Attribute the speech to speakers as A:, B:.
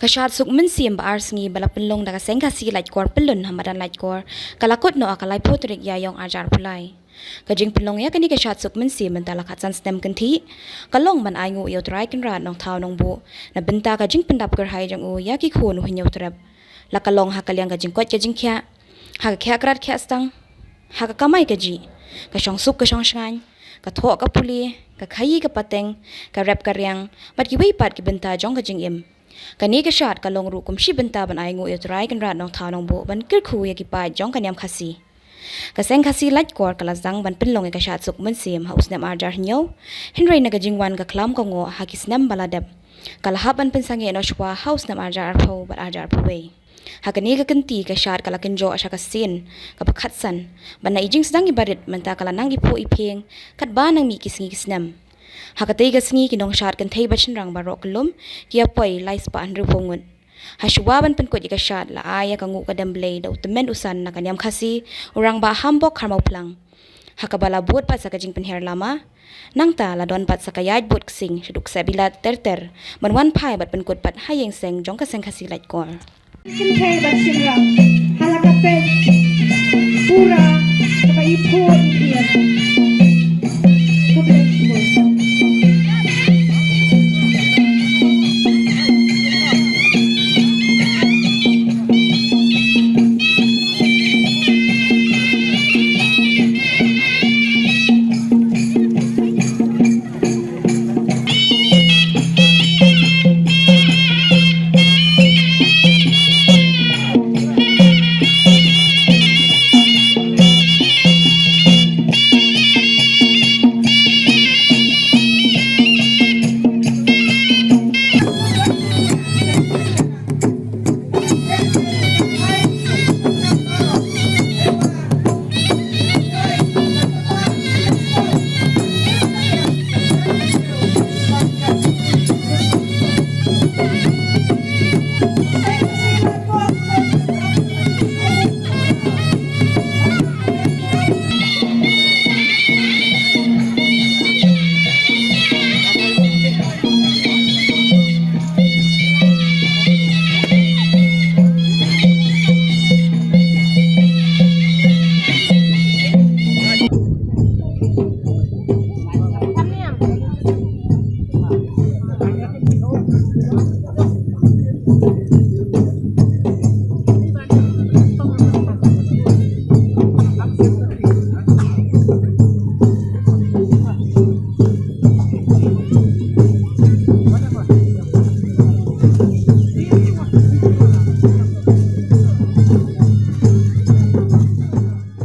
A: กระชาดสุกมันเสียมบาร์สงีบลาเป็นลงดักเซงคาซีไลท์กอร์เป็นหลุนหามาดันไลท์กอร์กะลักดโนอากะไลโพตริกยายองอาจารย์พลายกะจิงเป็นลงยากันนี่กระชาดสุกมันเสียมันตาลักขัดสันสเต็มกันทีกะลงมันไองูเอียวตรายกันราดน้องเท้าน้องโบนับเป็นตากะจิงเป็นดับกระไฮจังอูยากิโคนหินเอียวตรับลักกะลงหักกะเลียงกะจิงกอดกะจิงแค่หักแค่กระดแค่สตังหักกะไม่กะจีกะช่องสุกกะช่องชานกะโถกะปุลีกะขยี้กะปะเต็งกะแรบกะเรียงบัดกิไว้ปัดกิเป็นตาจ้องกะจิงเอ็มกันนี้กษัตริย์กันลงรูกุมชีบันตาบันไองูเอตรายกันราดน้องท้าน้องโบบันกึศคูยากิปายจ้องกันยำคาซีกเซงคาซีไลท์กอร์กลาจังบันเป็นลงกษัตริย์สุกมันเสียมเฮาส์เนมอาร์จาร์เนียวเฮนรี่นักจิงวันกคลามกงโง่ฮักิสเนมบาลาเดบกลาฮับบันเป็นสังเกตนชวาเฮาส์เนมอาร์จาร์พาวบันอาร์จาร์พาวเวหากนี้ก็กันตีกษัตริย์กลากินโจอาชากาซีนกับขัดสันบันในจิงสดังอิบาริดมันตากลานังอิโพอีเพียงขัดบ้านนังมีกิสงิกิสเนมหากตีกสงีกินองชาร์กันเทบัชนรังบารอกลุมกียปอยไลส์ปานรูพงุนHashwaban pen kot ikashat la aya kangu kadam blade da utamen usan na kanyam khasi urang ba hambok kharmau plang hakabala bot pat sa kajing penher lama nangta la don pat sa kayaj bot sing shuduk sabila ter man wan phai bat pen kot pat hayeng seng jong ka seng khasi lait kor
B: sin khay bat sinrang halakape pura sa ipo iyan